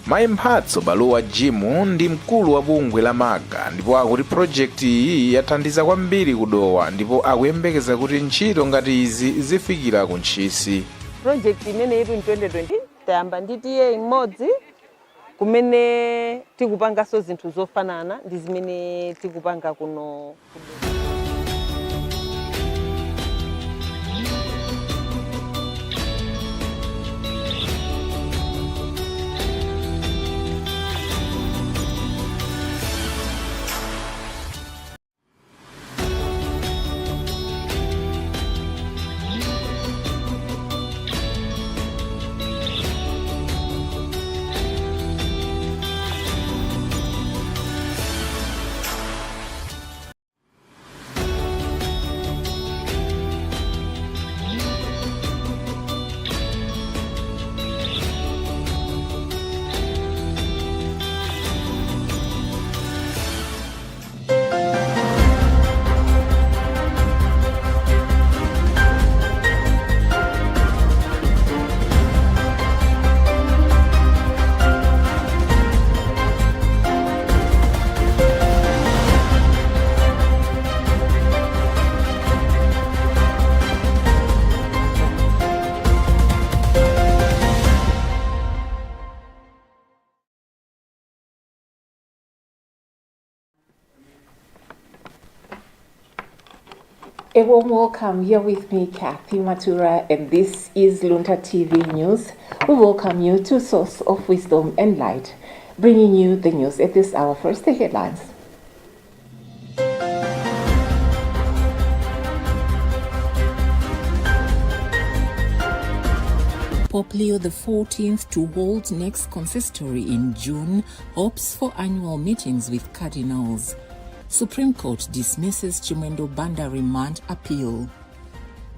Mayi Mphatso Balowa Jimu ndi mkulu wa bungwe la Maga ndipo akuti project iyi yathandiza kwambiri kudowa ndipo akuyembekeza kuti ntchito ngati izi zifikira ku ntchisi. Project imene iri 2020 tayamba nditiye imodzi kumene tikupangaso zinthu zofanana ndi zimene tikupanga kuno. A warm welcome. Here with me, Kathy Matura, and this is Luntha TV News. We welcome you to Source of Wisdom and Light, bringing you the news at this hour. First, the headlines. Pope Leo XIV to hold next consistory in June hopes for annual meetings with cardinals. Supreme Court dismisses Chimwendo Banda remand appeal.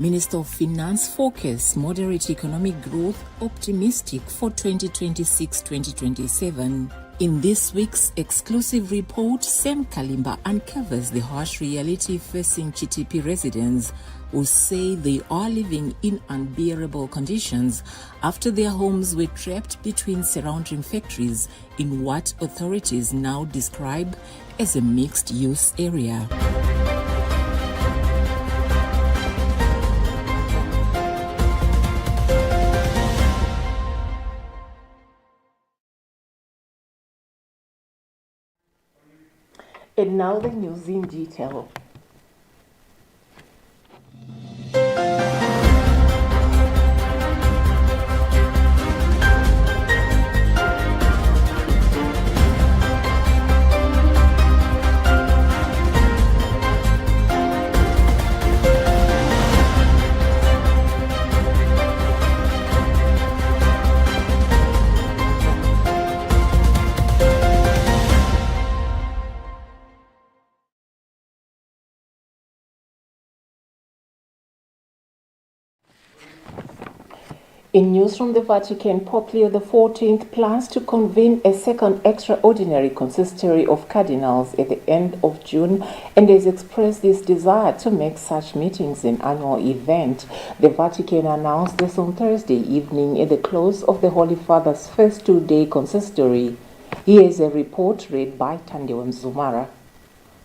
Minister of Finance forecasts moderate economic growth, optimistic for 2026-2027. In this week's exclusive report, Sam Kalimba uncovers the harsh reality facing Chitipi residents who say they are living in unbearable conditions after their homes were trapped between surrounding factories in what authorities now describe as a mixed-use area. And now the news in detail. In news from the Vatican, Pope Leo XIV plans to convene a second extraordinary consistory of cardinals at the end of June and has expressed his desire to make such meetings an annual event. The Vatican announced this on Thursday evening at the close of the Holy Father's first two-day consistory. Here's a report read by Tandewa Mzumara.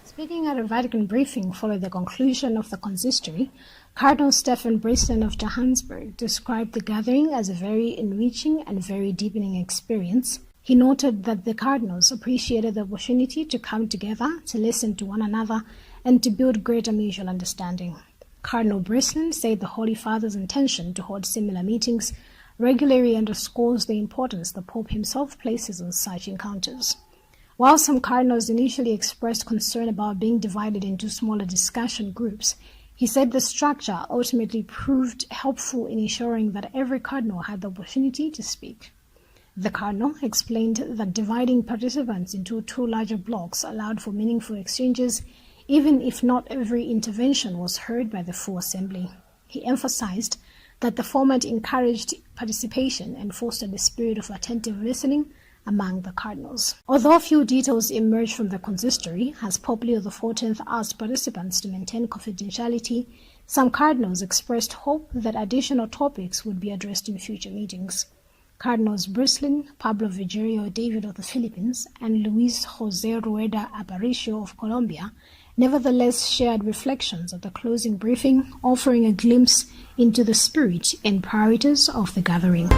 Speaking at a Vatican briefing following the conclusion of the consistory, Cardinal Stephen Briston of Johannesburg described the gathering as a very enriching and very deepening experience. He noted that the cardinals appreciated the opportunity to come together, to listen to one another, and to build greater mutual understanding. Cardinal Briston said the Holy Father's intention to hold similar meetings regularly underscores the importance the Pope himself places on such encounters. While some cardinals initially expressed concern about being divided into smaller discussion groups, he said the structure ultimately proved helpful in ensuring that every cardinal had the opportunity to speak. The cardinal explained that dividing participants into two larger blocks allowed for meaningful exchanges, even if not every intervention was heard by the full assembly. He emphasized that the format encouraged participation and fostered a spirit of attentive listening among the cardinals. Although few details emerged from the consistory, as Pope Leo XIV asked participants to maintain confidentiality, some cardinals expressed hope that additional topics would be addressed in future meetings. Cardinals Brislin, Pablo Vigerio David of the Philippines, and Luis Jose Rueda Aparicio of Colombia, nevertheless shared reflections at the closing briefing, offering a glimpse into the spirit and priorities of the gathering.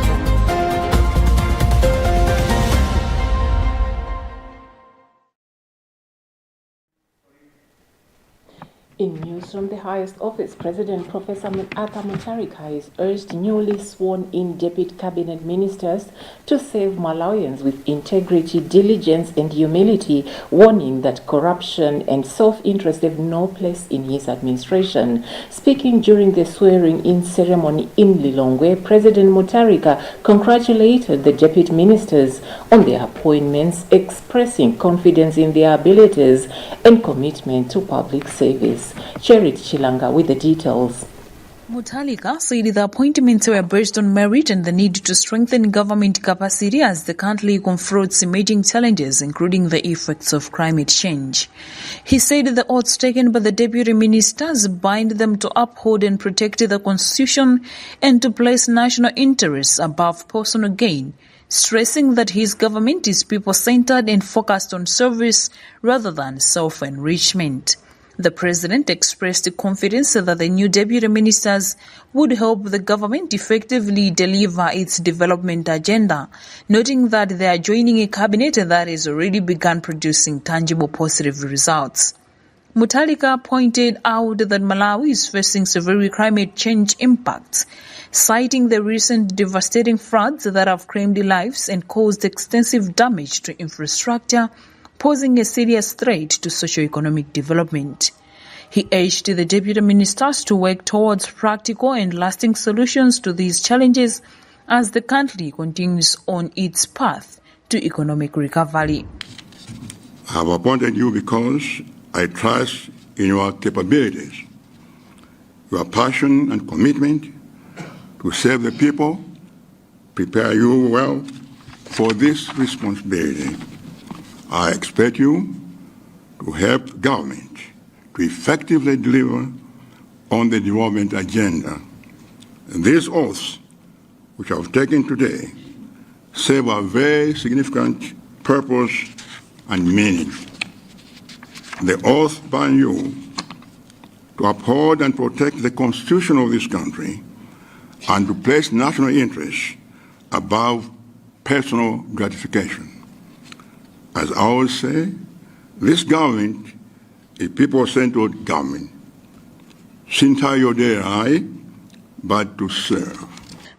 In news from the highest office, President Professor Arthur Mutharika has urged newly sworn-in deputy cabinet ministers to serve Malawians with integrity, diligence, and humility, warning that corruption and self-interest have no place in his administration. Speaking during the swearing-in ceremony in Lilongwe, President Mutharika congratulated the deputy ministers on their appointments, expressing confidence in their abilities and commitment to public service. Cherit Chilanga with the details. Mutharika said the appointments were based on merit and the need to strengthen government capacity as the country confronts emerging challenges, including the effects of climate change. He said the oaths taken by the deputy ministers bind them to uphold and protect the constitution and to place national interests above personal gain, stressing that his government is people-centered and focused on service rather than self-enrichment. The president expressed confidence that the new deputy ministers would help the government effectively deliver its development agenda, noting that they are joining a cabinet that has already begun producing tangible positive results. Mutharika pointed out that Malawi is facing severe climate change impacts, citing the recent devastating floods that have claimed lives and caused extensive damage to infrastructure, posing a serious threat to socio-economic development. He urged the deputy ministers to work towards practical and lasting solutions to these challenges as the country continues on its path to economic recovery. I have appointed you because I trust in your capabilities, your passion and commitment to serve the people prepare you well for this responsibility. I expect you to help government to effectively deliver on the development agenda. And these oaths, which I have taken today, serve a very significant purpose and meaning. The oath bind you to uphold and protect the Constitution of this country and to place national interests above personal gratification. As I always say, this government is people-centered government. Sinta Yoderai, but to serve.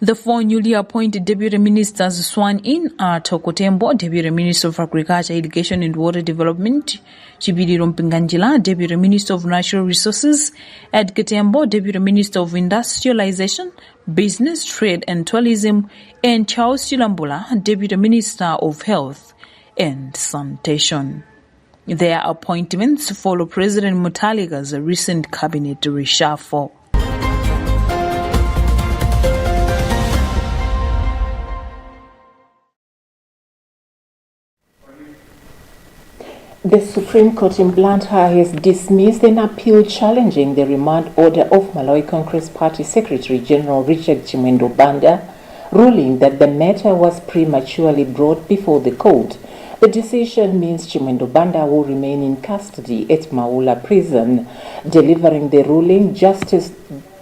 The four newly appointed deputy ministers sworn in are Tokotembo, Deputy Minister of Agriculture, Education and Water Development, Chibidi Rompinganjila, Deputy Minister of Natural Resources, Ed Ketembo, Deputy Minister of Industrialization, Business, Trade and Tourism, and Charles Chilambula, Deputy Minister of Health and Sanitation. Their appointments follow President Mutharika's recent cabinet reshuffle. The Supreme Court in Luntha has dismissed an appeal challenging the remand order of Malawi Congress Party Secretary General Richard Chimwendo Banda, ruling that the matter was prematurely brought before the court. The decision means Chimwendo Banda will remain in custody at Maula Prison. Delivering the ruling, Justice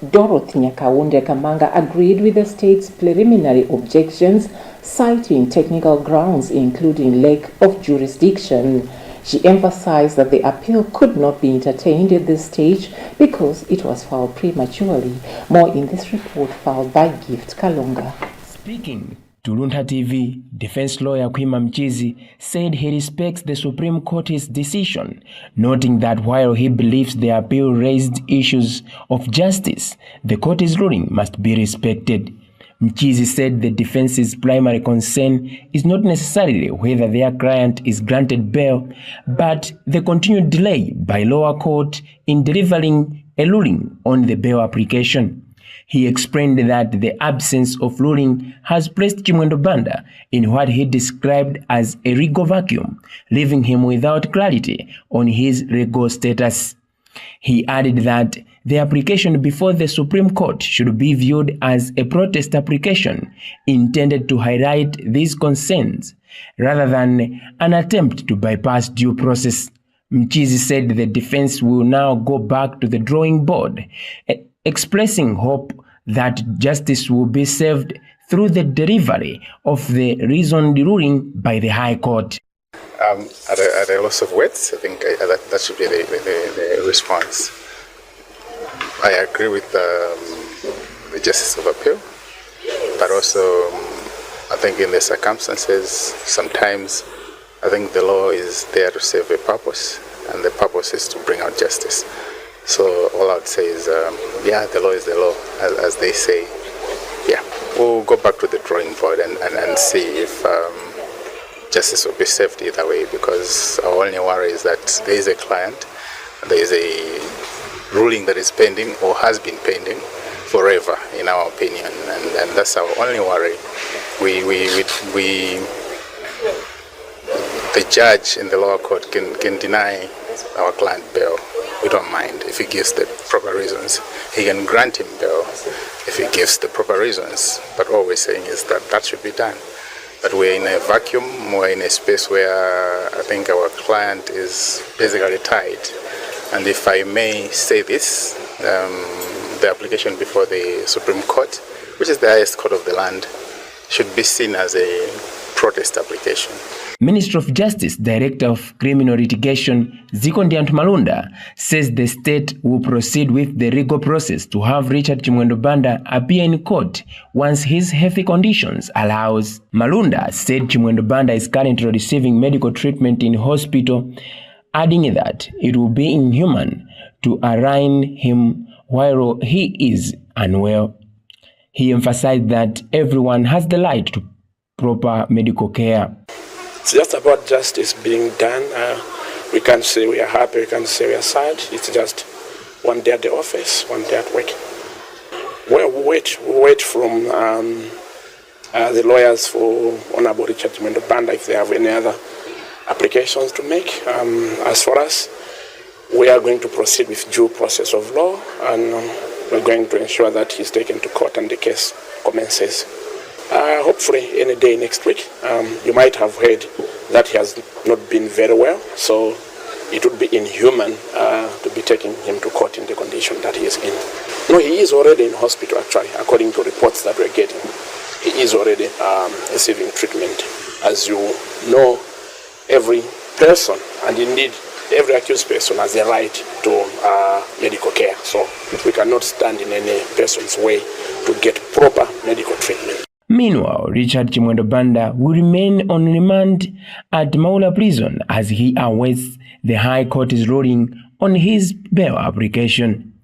Dorothy Nyakaunde Kamanga agreed with the state's preliminary objections, citing technical grounds including lack of jurisdiction. She emphasized that the appeal could not be entertained at this stage because it was filed prematurely. More in this report filed by Gift Kalonga. Speaking to Luntha TV, defense lawyer Kwima Mchizi said he respects the Supreme Court's decision, noting that while he believes the appeal raised issues of justice, the court's ruling must be respected. Mchizi said the defense's primary concern is not necessarily whether their client is granted bail, but the continued delay by lower court in delivering a ruling on the bail application. He explained that the absence of ruling has placed Chimwendo Banda in what he described as a legal vacuum, leaving him without clarity on his legal status. He added that the application before the Supreme Court should be viewed as a protest application intended to highlight these concerns rather than an attempt to bypass due process. Mchizi said the defense will now go back to the drawing board, expressing hope that justice will be served through the delivery of the reasoned ruling by the High Court. At a loss of words, I think that should be the response. I agree with the Justice of Appeal, but also I think in the circumstances, sometimes I think the law is there to serve a purpose, and the purpose is to bring out justice. So all I would say is, yeah, the law is the law, as they say. Yeah, we'll go back to the drawing board and see if justice will be served either way, because our only worry is that there is a client, there is a ruling that is pending or has been pending forever, in our opinion, and that's our only worry. The judge in the lower court can deny our client bail. We don't mind if he gives the proper reasons. He can grant him bail if he gives the proper reasons. But all we're saying is that should be done. But we're in a vacuum, we're in a space where I think our client is basically tied. And if I may say this, the application before the Supreme Court, which is the highest court of the land, should be seen as a protest application. Minister of Justice, Director of Criminal Litigation, Zikondi Malunda, says the state will proceed with the legal process to have Richard Chimwendo Banda appear in court once his healthy conditions allows. Malunda said Chimwendo Banda is currently receiving medical treatment in hospital, adding that it will be inhuman to arraign him while he is unwell. He emphasized that everyone has the right to proper medical care. It's just about justice being done. We can't say we are happy, we can't say we are sad. It's just one day at the office, one day at work. Well, we wait from the lawyers for Honorable Richard Chimwendo Banda if they have any other applications to make. As for us, we are going to proceed with due process of law, and we're going to ensure that he's taken to court and the case commences. Hopefully any day next week. You might have heard that he has not been very well, so it would be inhuman to be taking him to court in the condition that he is in. No, he is already in hospital, actually, according to reports that we're getting. He is already receiving treatment. As you know, every person, and indeed every accused person, has a right to medical care. So we cannot stand in any person's way to get proper medical treatment. Meanwhile, Richard Chimwendo Banda will remain on remand at Maula Prison as he awaits the High Court's ruling on his bail application.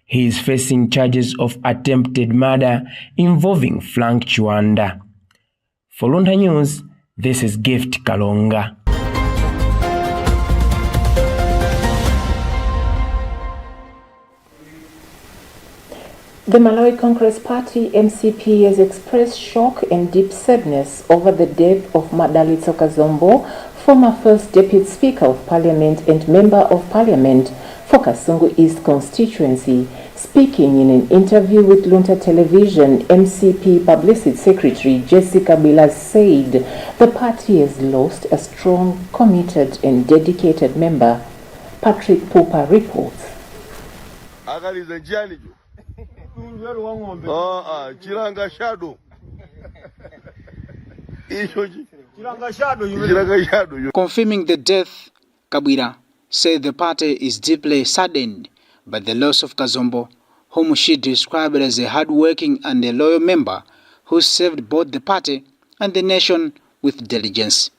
He is facing charges of attempted murder involving Frank Chwanda. For Luntha News, this is Gift Kalonga. The Malawi Congress Party MCP has expressed shock and deep sadness over the death of Madalitso Kazombo, former First Deputy Speaker of Parliament and Member of Parliament for Kasungu East constituency. Speaking in an interview with Luntha Television, MCP Publicity Secretary Jessica Bilas said the party has lost a strong, committed and dedicated member. Patrick Pupa reports. Confirming the death, Kabwira said the party is deeply saddened by the loss of Kazombo, whom she described as a hard-working and a loyal member who served both the party and the nation with diligence.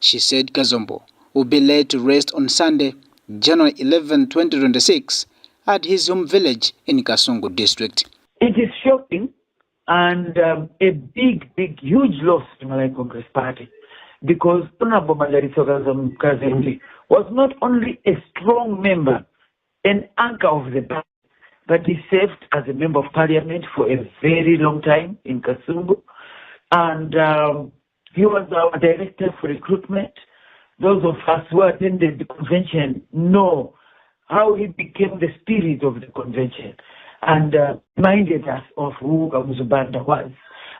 She said Kazombo will be laid to rest on Sunday, January 11, 2026, at his home village in Kasungu district. It is shocking and a big, huge loss to Malawi Congress Party, because Honorable Madalitso Kazembe was not only a strong member, an anchor of the party, but he served as a member of parliament for a very long time in Kasungu, and he was our director for recruitment. Those of us who attended the convention know how he became the spirit of the convention and reminded us of who Kamuzubanda was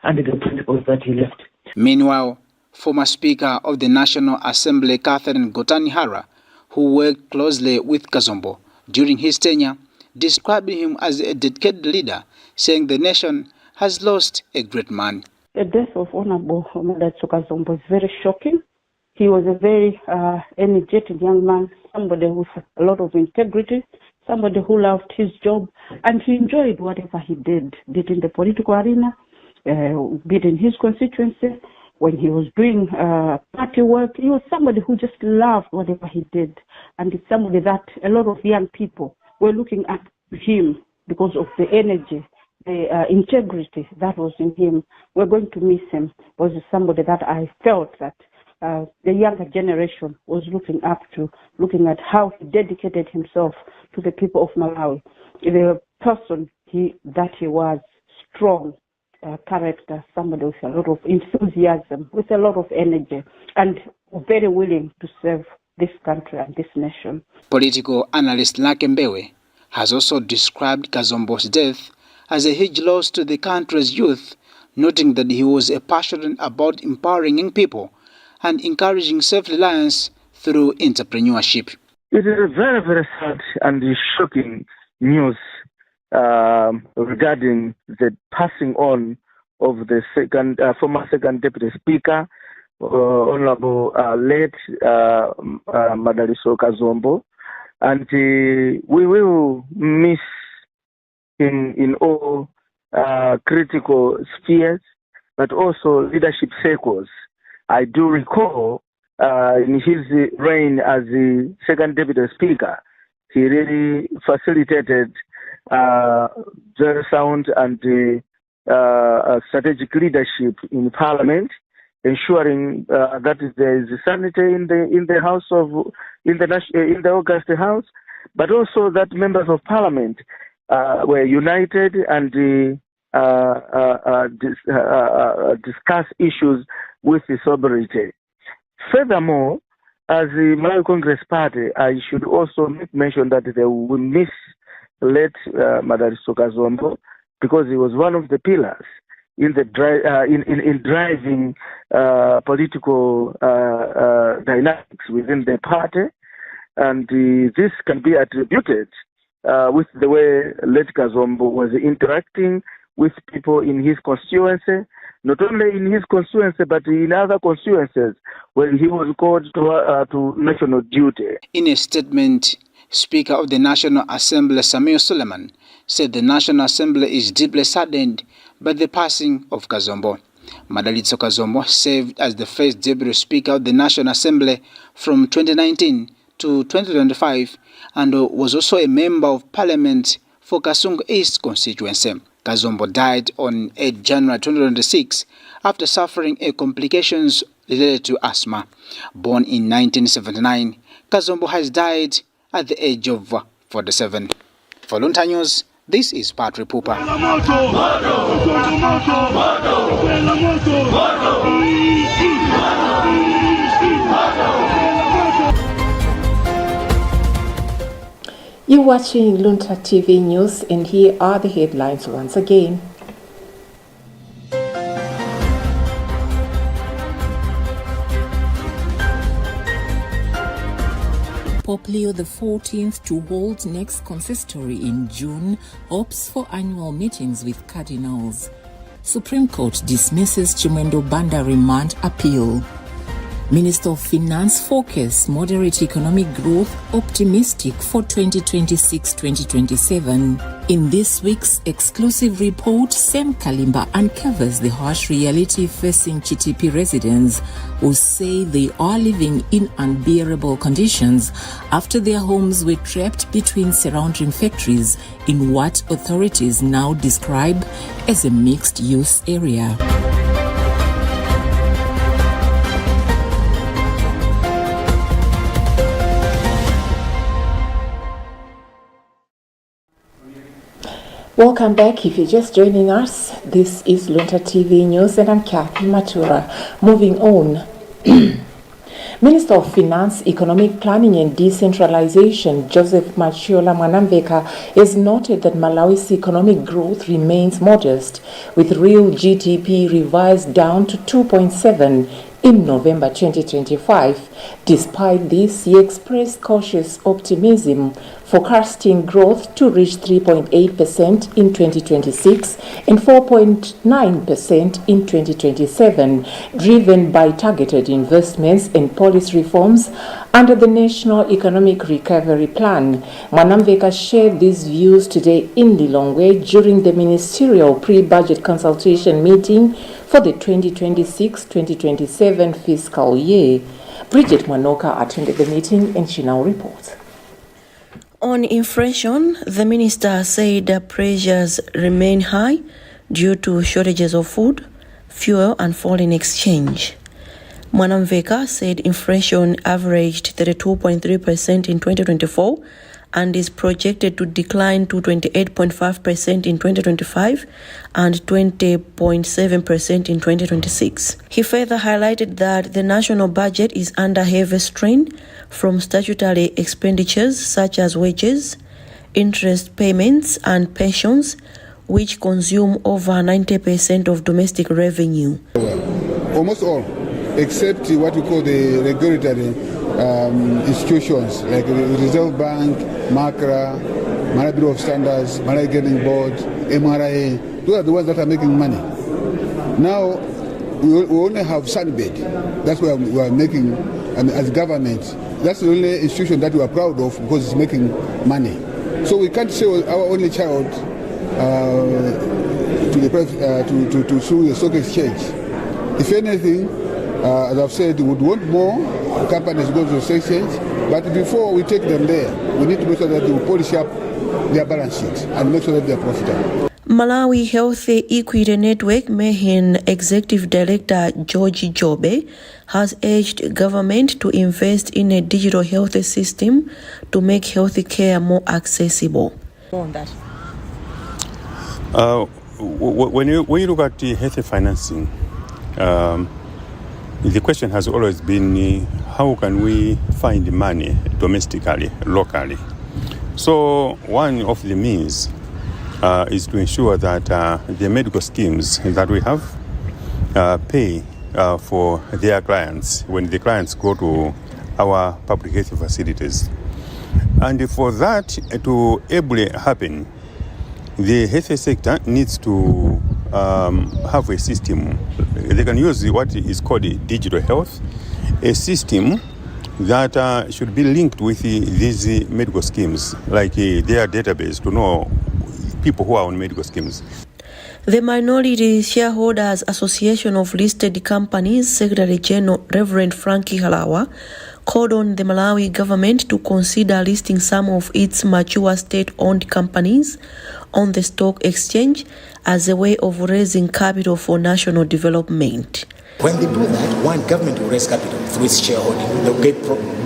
and the principles that he left. Meanwhile, former Speaker of the National Assembly Catherine Gotani-Hara, who worked closely with Kazombo during his tenure, described him as a dedicated leader, saying the nation has lost a great man. The death of Honorable Madacho Kazombo is very shocking. He was a very energetic young man, somebody with a lot of integrity, somebody who loved his job, and he enjoyed whatever he did, be it in the political arena, be it in his constituency. When he was doing party work, he was somebody who just loved whatever he did. And it's somebody that a lot of young people were looking up to him because of the energy, the integrity that was in him. We're going to miss him. Was somebody that I felt that the younger generation was looking up to, looking at how he dedicated himself to the people of Malawi. The person that he was, strong character, somebody with a lot of enthusiasm, with a lot of energy, and very willing to serve this country and this nation. Political analyst Lake Mbewe has also described Kazombo's death as a huge loss to the country's youth, noting that he was passionate about empowering young people and encouraging self-reliance through entrepreneurship. It is a very, very sad and shocking news regarding the passing on of the former second deputy speaker, Honorable late Madaliso Kazombo, and we will miss him in all critical spheres, but also leadership circles. I do recall in his reign as the second deputy speaker, he really facilitated very sound and strategic leadership in Parliament, ensuring that there is sanity in the House in the August House, but also that members of Parliament were united and discuss issues with sobriety. Furthermore, as the Malawi Congress Party, I should also make mention that they will miss late Madaliso Kazombo, because he was one of the pillars in driving political dynamics within the party, and this can be attributed with the way late Kazombo was interacting with people in his constituency, not only in his constituency but in other constituencies when he was called to national duty. In a statement, Speaker of the National Assembly Samir Suleiman said the National Assembly is deeply saddened by the passing of Kazombo. Madalitso Kazombo served as the first Deputy Speaker of the National Assembly from 2019 to 2025 and was also a Member of Parliament for Kasungu East constituency. Kazombo died on 8 January 2026 after suffering complications related to asthma. Born in 1979, Kazombo has died at the age of 47. For Luntha News, this is Patrick Pupa. You're watching Luntha TV News, and here are the headlines once again. Pope Leo XIV to hold next consistory in June hopes for annual meetings with cardinals. Supreme Court dismisses Chimwendo Banda remand appeal. Minister of Finance forecasts moderate economic growth, optimistic for 2026-2027. In this week's exclusive report, Sam Kalimba uncovers the harsh reality facing Chitipi residents who say they are living in unbearable conditions after their homes were trapped between surrounding factories in what authorities now describe as a mixed-use area. Welcome back. If you're just joining us, this is Luntha TV News and I'm Kathy Matura. Moving on. Minister of Finance, Economic Planning and Decentralization, Joseph Machiola Mwanamveka, has noted that Malawi's economic growth remains modest, with real GDP revised down to 2.7 in November 2025. Despite this, he expressed cautious optimism, forecasting growth to reach 3.8% in 2026 and 4.9% in 2027, driven by targeted investments and policy reforms under the National Economic Recovery Plan. Mwanamveka shared these views today in Lilongwe during the ministerial pre-budget consultation meeting for the 2026-2027 fiscal year. Bridget Mwanoka attended the meeting and she now reports. On inflation, the minister said that pressures remain high due to shortages of food, fuel and foreign exchange. Mwanamveka said inflation averaged 32.3% in 2024 and is projected to decline to 28.5% in 2025 and 20.7% in 2026. He further highlighted that the national budget is under heavy strain from statutory expenditures such as wages, interest payments and pensions, which consume over 90% of domestic revenue. Almost all, except what we call the regulatory institutions like the Reserve Bank, MACRA, Malawi Bureau of Standards, Malawi Gaming Board, MRA. Those are the ones that are making money. Now, we only have Sunbed. That's where we are making, and as government, that's the only institution that we are proud of because it's making money. So we can't say our only child through the stock exchange. If anything, as I've said, we would want more companies to go to the stock exchange, but before we take them there, we need to make sure that we polish up their balance sheets and make sure that they are profitable. Malawi Health Equity Network Mehin Executive Director George Jobe has urged government to invest in a digital health system to make health care more accessible. On that. When you look at the health financing, the question has always been how can we find money domestically, locally? So one of the means is to ensure that the medical schemes that we have pay for their clients when the clients go to our public health facilities. And for that to ably happen, the health sector needs to have a system. They can use what is called digital health, a system that should be linked with these medical schemes, like their database to know people who are on medical schemes. The Minority Shareholders Association of Listed Companies Secretary General Reverend Frankie Halawa called on the Malawi government to consider listing some of its mature state-owned companies on the stock exchange as a way of raising capital for national development. When they do that, one, government will raise capital through its shareholding. They'll get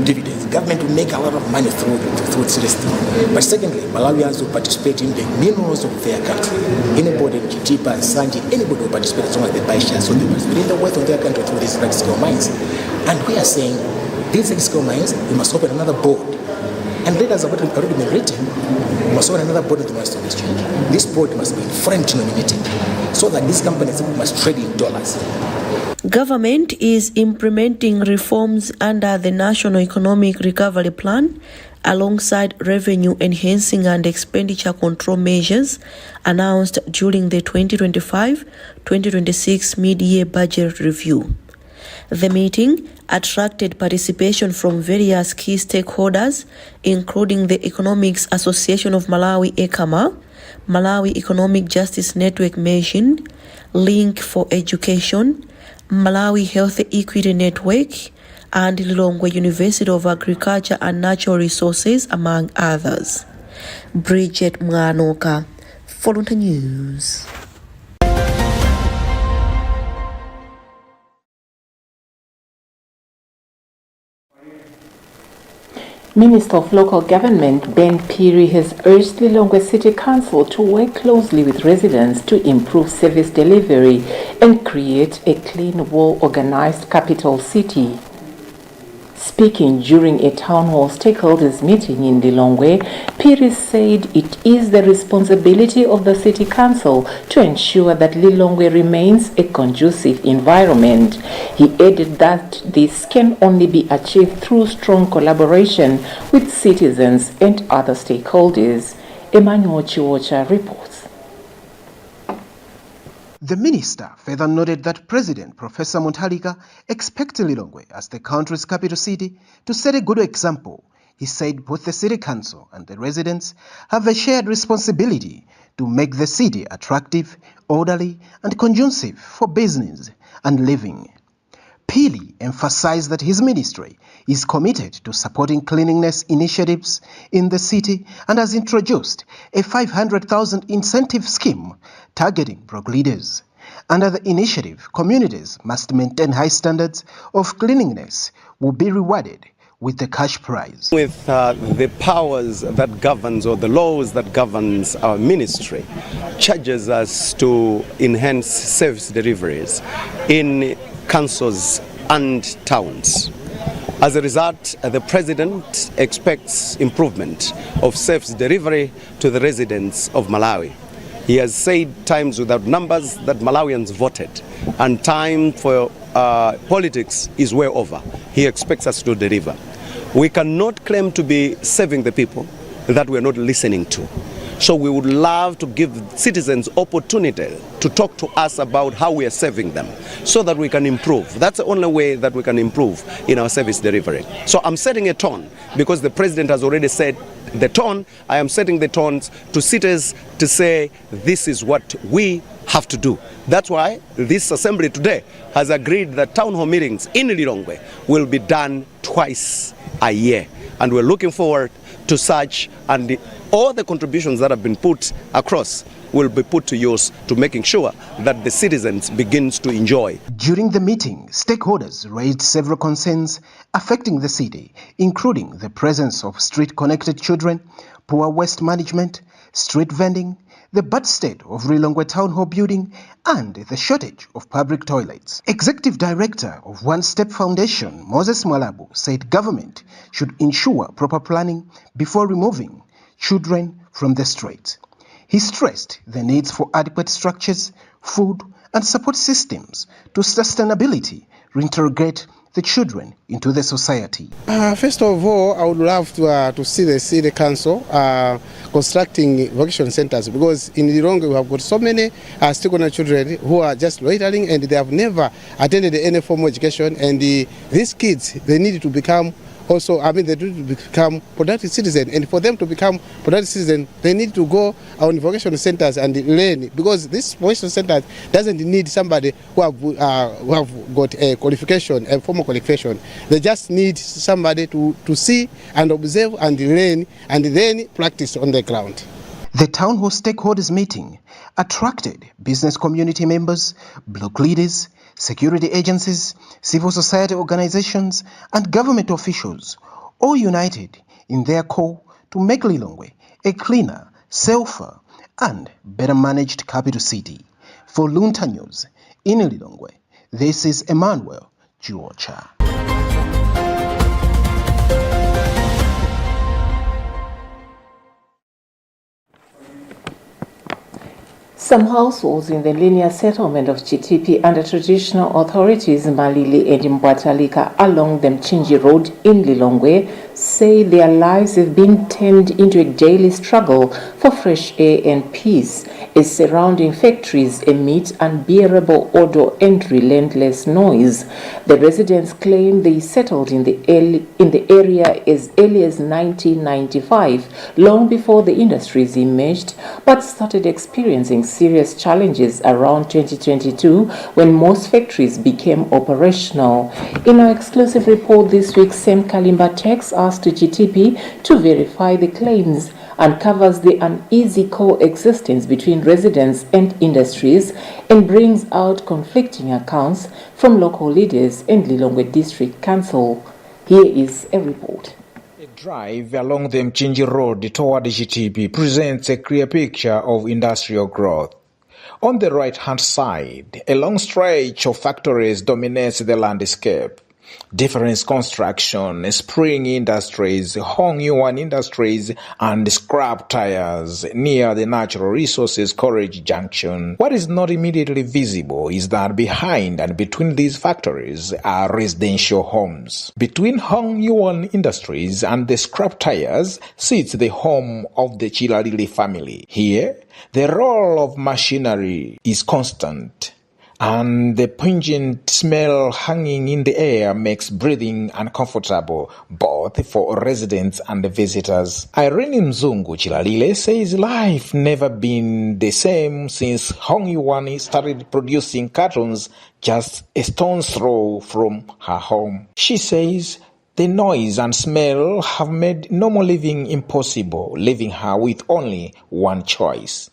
dividends. Government will make a lot of money through its listing. But secondly, Malawians will participate in the minerals of their country. Anybody, Chitipa, Sanji, anybody will participate as long as they buy shares. So they participate in the wealth of their country through these large-scale mines. And we are saying, these large-scale mines, we must open another board. And letters have already been written. We must open another board of the Stock Exchange. This board must be French nominated, so that these companies must trade in dollars. Government is implementing reforms under the National Economic Recovery Plan alongside revenue enhancing and expenditure control measures announced during the 2025-2026 mid-year budget review. The meeting attracted participation from various key stakeholders, including the Economics Association of Malawi ECAMA, Malawi Economic Justice Network Mission, Link for Education, Malawi Health Equity Network, and Lilongwe University of Agriculture and Natural Resources, among others. Bridget Mwanoka, Luntha News. Minister of Local Government Ben Piri has urged Lilongwe City Council to work closely with residents to improve service delivery and create a clean, well-organized capital city. Speaking during a town hall stakeholders meeting in Lilongwe, Pires said it is the responsibility of the City Council to ensure that Lilongwe remains a conducive environment. He added that this can only be achieved through strong collaboration with citizens and other stakeholders. Emmanuel Chiwocha reports. The minister further noted that President Professor Mutharika expects Lilongwe as the country's capital city to set a good example. He said both the city council and the residents have a shared responsibility to make the city attractive, orderly, and conducive for business and living. Pili emphasized that his ministry is committed to supporting cleanliness initiatives in the city and has introduced a 500,000 incentive scheme targeting broke leaders. Under the initiative, communities must maintain high standards of cleanliness will be rewarded with the cash prize. With the powers that governs or the laws that governs our ministry charges us to enhance service deliveries in councils and towns. As a result, the President expects improvement of service delivery to the residents of Malawi. He has said times without numbers that Malawians voted, and time for politics is way over. He expects us to deliver. We cannot claim to be serving the people that we are not listening to. So we would love to give citizens opportunity to talk to us about how we are serving them so that we can improve. That's the only way that we can improve in our service delivery. So I'm setting a tone because the President has already said the tone. I am setting the tones to cities to say this is what we have to do. That's why this assembly today has agreed that town hall meetings in Lilongwe will be done twice a year. And we're looking forward to such, and all the contributions that have been put across will be put to use to making sure that the citizens begins to enjoy. During the meeting, stakeholders raised several concerns affecting the city, including the presence of street-connected children, poor waste management, street vending, the bad state of Lilongwe Town Hall building, and the shortage of public toilets. Executive Director of One Step Foundation, Moses Mwalabu, said government should ensure proper planning before removing children from the streets. He stressed the needs for adequate structures, food, and support systems to sustainability reintegrate the children into the society. First of all, I would love to see the city council constructing vocation centers, because in Lilongwe we have got so many still children who are just loitering and they have never attended any formal education, and these kids, they need to become also, they need to become productive citizens, and for them to become productive citizens, they need to go on vocational centers and learn, because this vocational center doesn't need somebody who have got a qualification, a formal qualification. They just need somebody to see and observe and learn and then practice on the ground. The town hall stakeholders meeting attracted business community members, block leaders, security agencies, civil society organizations, and government officials, all united in their call to make Lilongwe a cleaner, safer, and better managed capital city. For Luntha News in Lilongwe, this is Emmanuel Chiwocha. Some households in the linear settlement of Chitipi under traditional authorities Malili and Mbwatalika along the Mchinji Road in Lilongwe say their lives have been turned into a daily struggle for fresh air and peace as surrounding factories emit unbearable odor and relentless noise. The residents claim they settled in the area as early as 1995, long before the industries emerged, but started experiencing serious challenges around 2022 when most factories became operational. In our exclusive report this week, Sam Kalimba takes us to GTP to verify the claims, uncovers the uneasy coexistence between residents and industries, and brings out conflicting accounts from local leaders and Lilongwe District Council. Here is a report. A drive along the Mchinji Road toward GTP presents a clear picture of industrial growth. On the right-hand side, a long stretch of factories dominates the landscape. Difference Construction, Spring Industries, Hong Yuan Industries, and Scrap Tires near the Natural Resources College Junction. What is not immediately visible is that behind and between these factories are residential homes. Between Hong Yuan Industries and the Scrap Tires sits the home of the Chilalili family. Here, the roll of machinery is constant, and the pungent smell hanging in the air makes breathing uncomfortable both for residents and visitors. Irene Mzungu Chilalile says life never been the same since Hong Yuan started producing cartons just a stone's throw from her home. She says the noise and smell have made normal living impossible, leaving her with only one choice.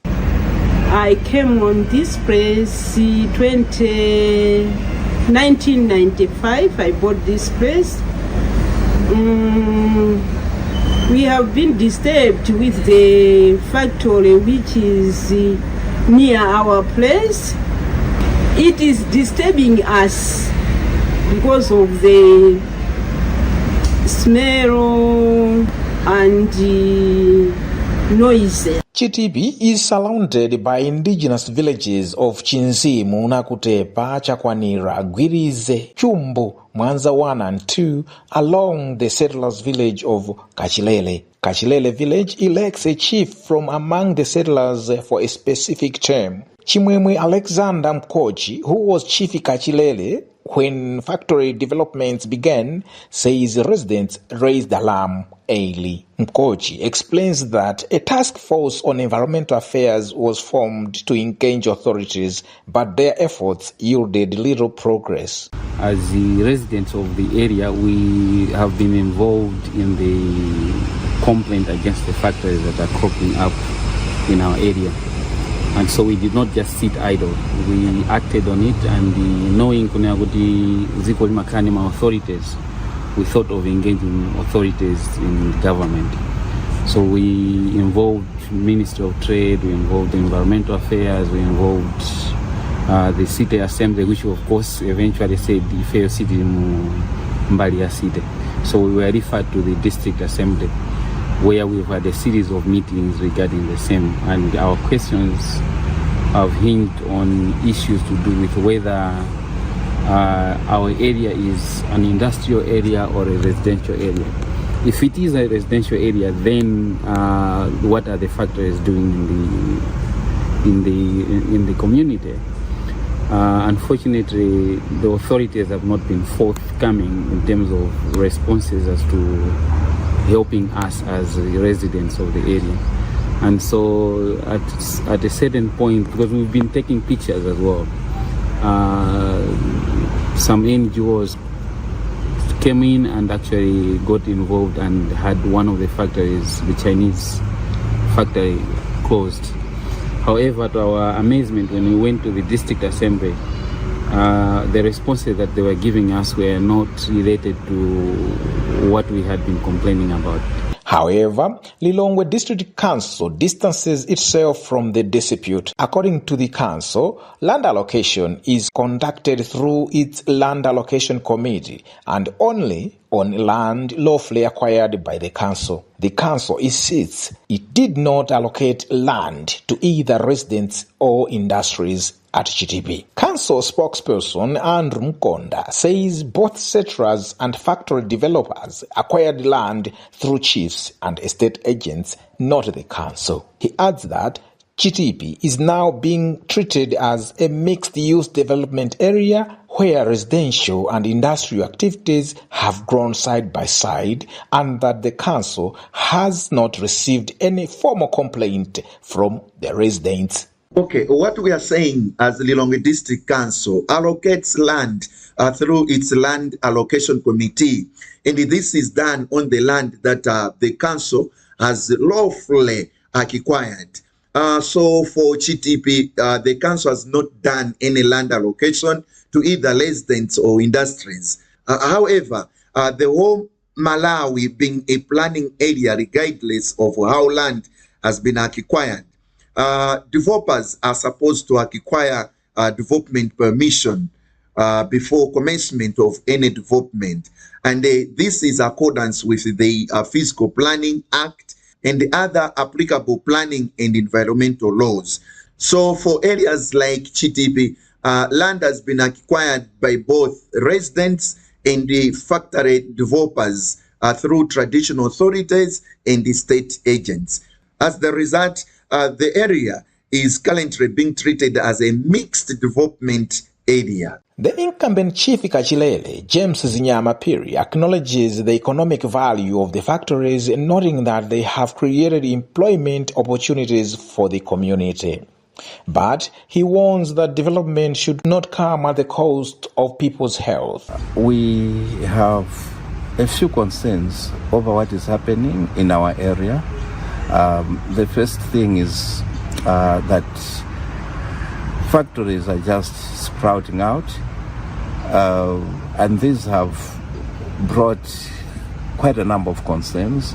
I came on this place 1995. I bought this place. We have been disturbed with the factory which is near our place. It is disturbing us because of the smell and noise. Chitipi is surrounded by indigenous villages of Chinzimu, Nakutepa, Chakwanira, Gwirize, Chumbu, Mwanza 1 and 2 along the settlers' village of Kachilele. Kachilele village elects a chief from among the settlers for a specific term. Chimwemwe Alexander Mkochi, who was Chief Kachilele when factory developments began, says residents raised alarm early. Mkochi explains that a task force on environmental affairs was formed to engage authorities, but their efforts yielded little progress. As the residents of the area, we have been involved in the complaint against the factories that are cropping up in our area. And so we did not just sit idle. We acted on it, and knowing Kunyaguti Zikolima Kanima authorities, we thought of engaging authorities in government. So we involved Ministry of Trade, we involved the Environmental Affairs, we involved the City Assembly, which of course eventually said Ifeo City Mbalia City. So we were referred to the District Assembly, where we've had a series of meetings regarding the same, and our questions have hinged on issues to do with whether our area is an industrial area or a residential area. If it is a residential area, then what are the factories doing in the community? Unfortunately, the authorities have not been forthcoming in terms of responses as to helping us as residents of the area. And so at a certain point, because we've been taking pictures as well, some NGOs came in and actually got involved and had one of the factories, the Chinese factory, closed. However, to our amazement, when we went to the district assembly, the responses that they were giving us were not related to what we had been complaining about. However, Lilongwe District Council distances itself from the dispute. According to the council, land allocation is conducted through its Land Allocation Committee and only on land lawfully acquired by the council. The council insists it did not allocate land to either residents or industries at GTP. Council spokesperson Andrew Mkonda says both settlers and factory developers acquired land through chiefs and estate agents, not the council. He adds that GTP is now being treated as a mixed-use development area where residential and industrial activities have grown side by side, and that the council has not received any formal complaint from the residents. Okay, what we are saying as the Lilongwe District Council allocates land through its Land Allocation Committee, and this is done on the land that the council has lawfully acquired. So for GTP, the council has not done any land allocation to either residents or industries. However, the whole Malawi being a planning area regardless of how land has been acquired, developers are supposed to acquire development permission before commencement of any development. And this is accordance with the Physical Planning Act and the other applicable planning and environmental laws. So for areas like Chitipi, land has been acquired by both residents and the factory developers through traditional authorities and the state agents. As the result, the area is currently being treated as a mixed development area. The incumbent Chief Kachilele, James Zinyama Piri, acknowledges the economic value of the factories, noting that they have created employment opportunities for the community. But he warns that development should not come at the cost of people's health. We have a few concerns over what is happening in our area. The first thing is that factories are just sprouting out, and these have brought quite a number of concerns.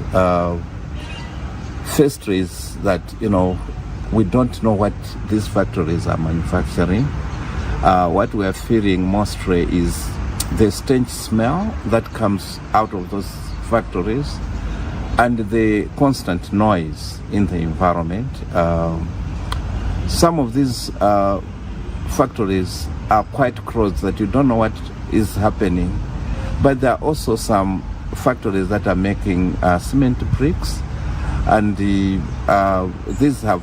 First is that, we don't know what these factories are manufacturing. What we are fearing mostly is the stench smell that comes out of those factories and the constant noise in the environment. Some of these factories are quite close that you don't know what is happening, but there are also some factories that are making cement bricks, and these have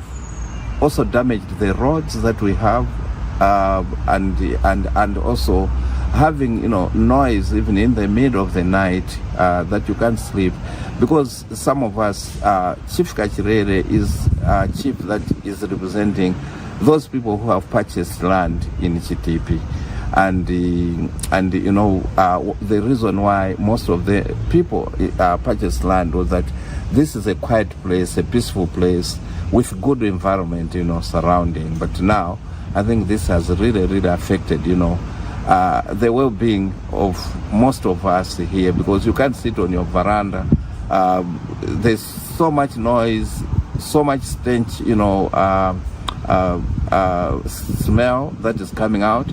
also damaged the roads that we have, and also having noise even in the middle of the night that you can't sleep, because some of us, Chief Kachirere is chief that is representing those people who have purchased land in Chitipi, and the reason why most of the people purchased land was that this is a quiet place, a peaceful place with good environment, surrounding. But now, I think this has really affected, the well-being of most of us here, because you can't sit on your veranda. There's so much noise, so much stench, smell that is coming out.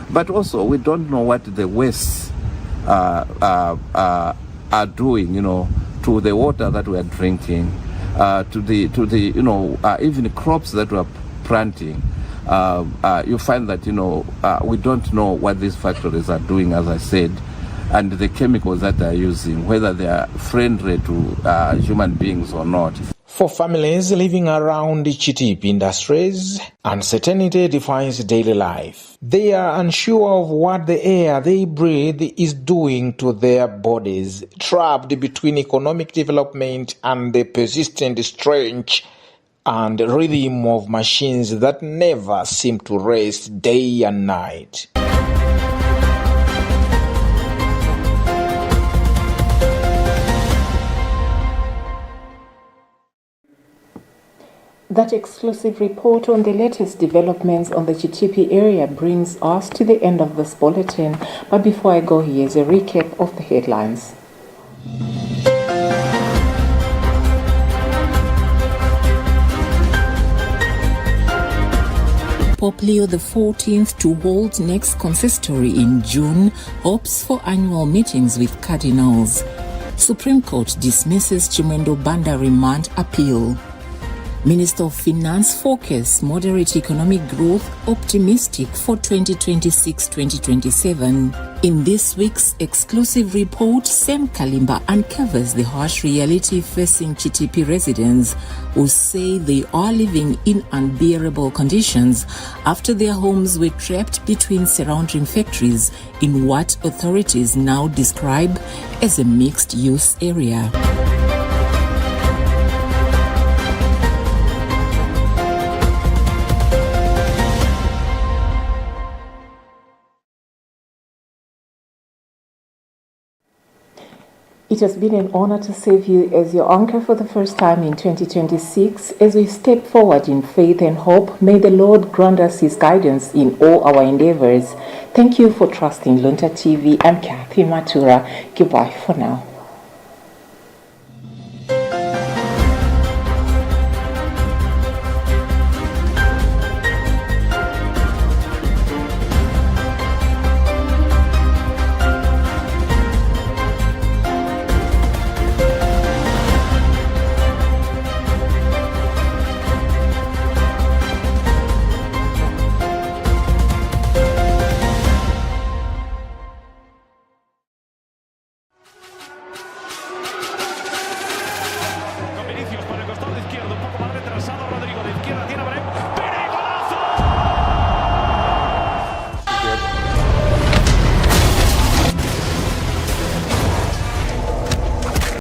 But also, we don't know what the wastes are doing, to the water that we are drinking, to the even crops that we are planting. You find that we don't know what these factories are doing, as I said, and the chemicals that they are using, whether they are friendly to human beings or not. For families living around the Chitipi industries, uncertainty defines daily life. They are unsure of what the air they breathe is doing to their bodies, trapped between economic development and the persistent stench and rhythm of machines that never seem to rest day and night. That exclusive report on the latest developments on the Chitipi area brings us to the end of this bulletin. But before I go, here's a recap of the headlines. Pope Leo XIV to hold next consistory in June hopes for annual meetings with cardinals. Supreme Court dismisses Chimwendo Banda remand appeal. Minister of Finance forecasts moderate economic growth, optimistic for 2026-2027. In this week's exclusive report, Sam Kalimba uncovers the harsh reality facing Chitipi residents who say they are living in unbearable conditions after their homes were trapped between surrounding factories in what authorities now describe as a mixed-use area. It has been an honor to serve you as your anchor for the first time in 2026. As we step forward in faith and hope, may the Lord grant us His guidance in all our endeavors. Thank you for trusting Luntha TV. I'm Kathy Matura. Goodbye for now.